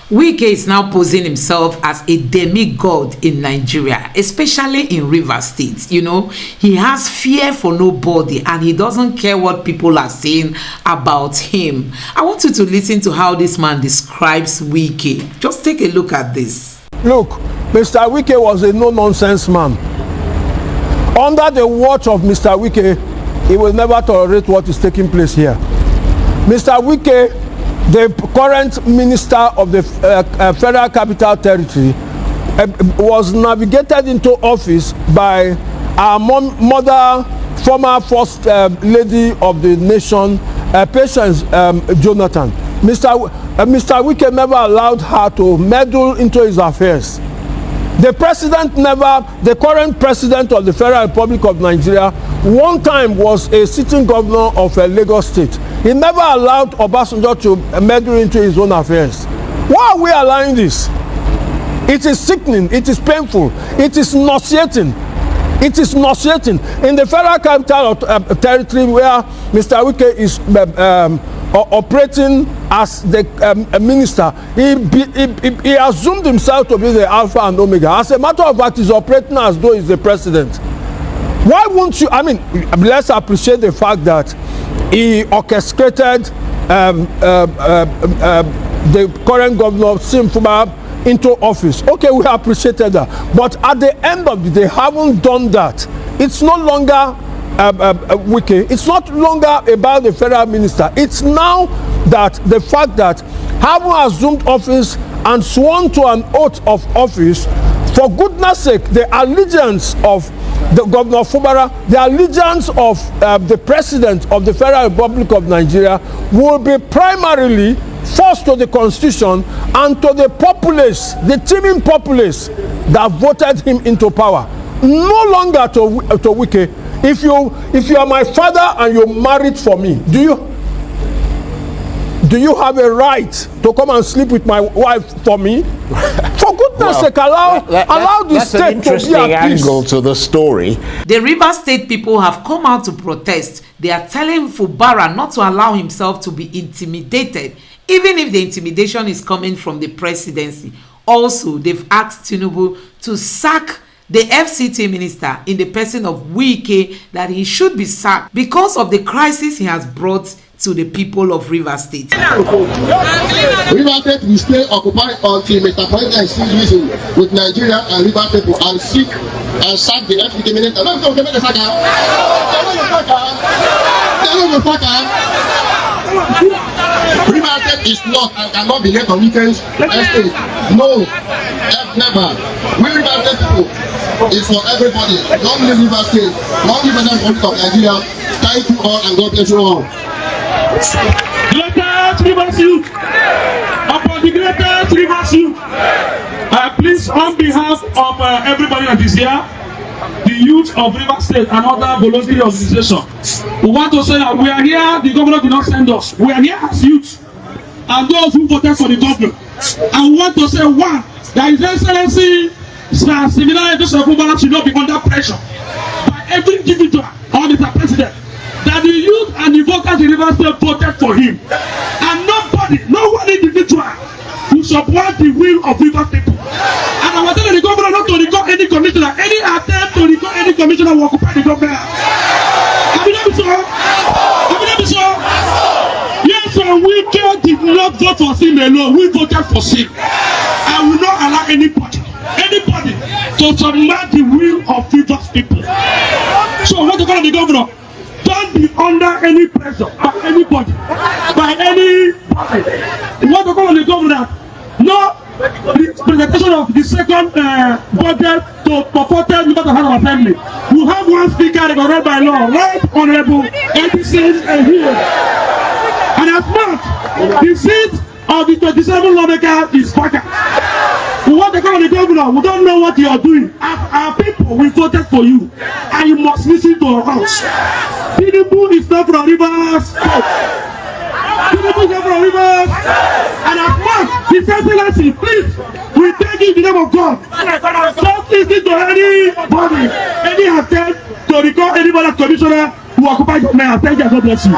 Wike is now posing himself as a demigod in Nigeria, especially in Rivers State. You know, he has fear for nobody and he doesn't care what people are saying about him. I want you to listen to how this man describes Wike. Just take a look at this. Look, Mr. Wike was a no-nonsense man. Under the watch of Mr. Wike, he will never tolerate what is taking place here. Mr. Wike, the current minister of the Federal Capital Territory, was navigated into office by our mother, former first lady of the nation, Patience Jonathan. Mr. Wike never allowed her to meddle into his affairs. The current president of the Federal Republic of Nigeria, one time was a sitting governor of Lagos State. He never allowed Obasanjo to meddle into his own affairs. Why are we allowing this? It is sickening, it is painful, it is nauseating. It is nauseating. In the Federal Capital Territory where Mr. Wike is operating as the minister, he assumed himself to be the Alpha and Omega. As a matter of fact, he's operating as though he's the president. Why won't you, let's appreciate the fact that he orchestrated the current governor, Fubara, into office. Okay, we appreciated that. But at the end of the day, haven't done that. It's no longer Wike. It's not longer about the federal minister. It's now that the fact that having assumed office and sworn to an oath of office, for goodness sake, the allegiance of the Governor Fubara, the allegiance of the President of the Federal Republic of Nigeria will be primarily first to the Constitution and to the populace, the teeming populace that voted him into power. No longer to Wike. If you are my father and you married for me, do you have a right to come and sleep with my wife for me? For goodness sake, allow the state to be at peace. That's an interesting angle to the story. The Rivers State people have come out to protest. They are telling Fubara not to allow himself to be intimidated, even if the intimidation is coming from the presidency. Also, they've asked Tinubu to sack the FCT minister in the person of Wike, that he should be sacked because of the crisis he has brought to the people of Rivers State. Rivers State will stay occupied until Mr. President sees reason with Nigeria and Rivers people and seek and sack the FCT minister. Rivers State is not and cannot be left on weekends. No, never. We Rivers State people is for everybody. Long live Rivers State. Long live the Republic of Nigeria. Thank you all and God bless you all. Greatest Rivers youth, upon the greatest Rivers youth, please, on behalf of everybody that is here, the youth of Rivers State and other voluntary organizations, we want to say that we are here. The governor did not send us. We are here as youth and those who voted for the governor. And we want to say, one, that His Excellency Similar Joseph Fubara should not be under pressure by every individual or Mr. President. That the youth and the voters in Rivers State voted for him, and no one individual who support the will of Rivers people. And I was telling the governor not to recall any commissioner. Any attempt to recall any commissioner will occupy the government. Have you not been so? Have you not been so? Yes, sir. We did not vote for him alone. We voted for him. I will not allow anybody to submit the will of Rivers people. So I want to call the governor. Don't be under any pressure by anybody, by anybody. You want to call on the governor? No presentation of the second budget to purported members of our family. You have one speaker recognized by law, Right Honorable PEPC here. And as much, the seat of the 27 lawmaker is vacant. We want to call on the governor. We don't know what you are doing. Our people, we voted for you, and you must listen to us. Tinubu is not from Rivers. Tinubu is not from Rivers. And as much, His Excellency, please, we thank you in the name of God. Don't listen to anybody, any attempt to recall anybody as commissioner who occupy your man. Thank you, God bless you.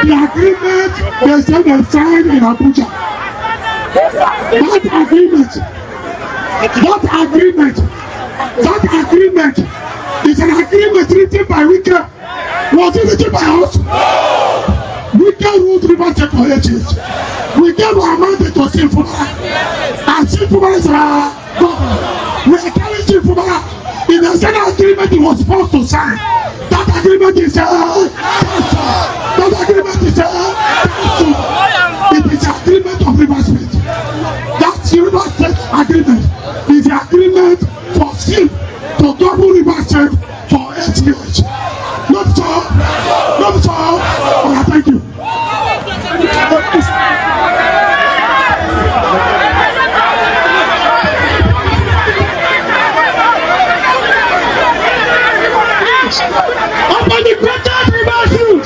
The agreement they said they signed in Abuja. That agreement is an agreement written by Wike. Was it written by us? Wike ruled River State for 8 years. Wike was mandate to see Fubara. And see Fubara is our governor. We are telling you Fubara, in the same agreement he was supposed to sign. That agreement is it is an agreement of River State. That's the River State agreement. Is the agreement for him to double River State for 8 years. Not so. Oh, thank you. Upon the greatest river shoot,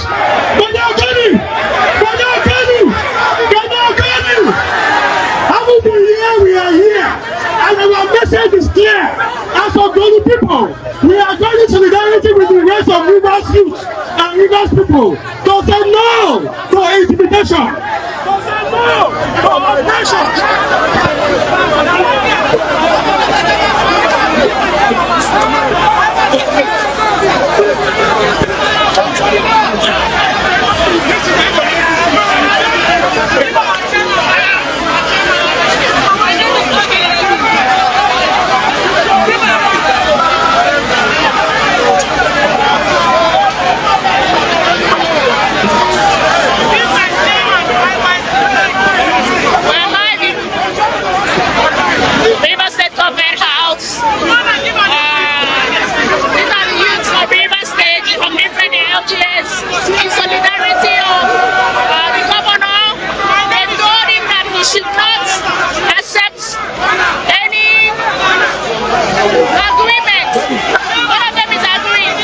we are here, and our message is clear. As of Golu people, we are going in solidarity with the rest of Rivers youth and Rivers people to say no to intimidation, to say no to oppression. In solidarity of the governor, they told him that he should not accept any agreement. One of them is agreeing.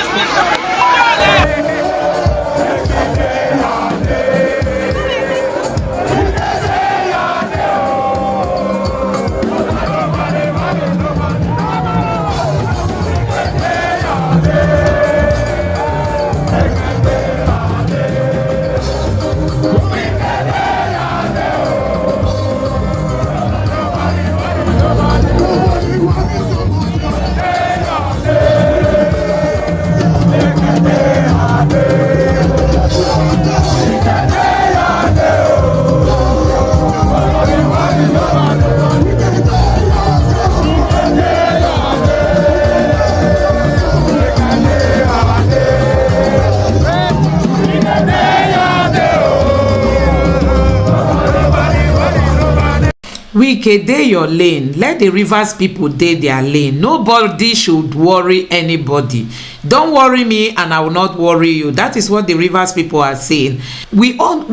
Wike, dey your lane. Let the Rivers people dey their lane. Nobody should worry anybody. Don't worry me and I will not worry you. That is what the Rivers people are saying. We all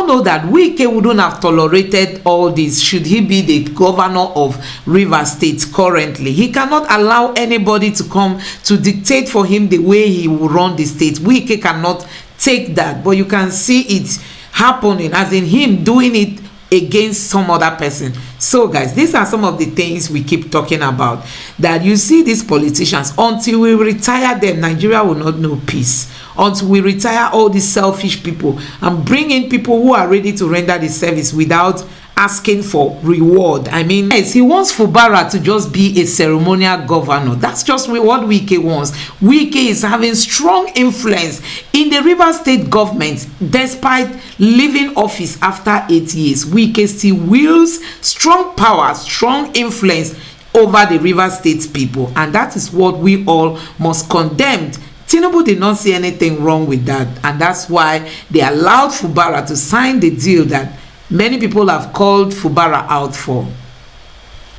know that Wike wouldn't have tolerated all this should he be the governor of Rivers State currently. He cannot allow anybody to come to dictate for him the way he will run the state. Wike cannot take that, but you can see it happening, as in him doing it against some other person. So guys, these are some of the things we keep talking about, that you see these politicians, until we retire them, Nigeria will not know peace. Until we retire all these selfish people and bring in people who are ready to render the service without asking for reward. I mean, yes, he wants Fubara to just be a ceremonial governor. That's just what Wike wants. Wike is having strong influence in the Rivers State government despite leaving office after 8 years. Wike still wields strong power, strong influence over the Rivers State people, and that is what we all must condemn. Tinubu did not see anything wrong with that, and that's why they allowed Fubara to sign the deal that many people have called Fubara out for.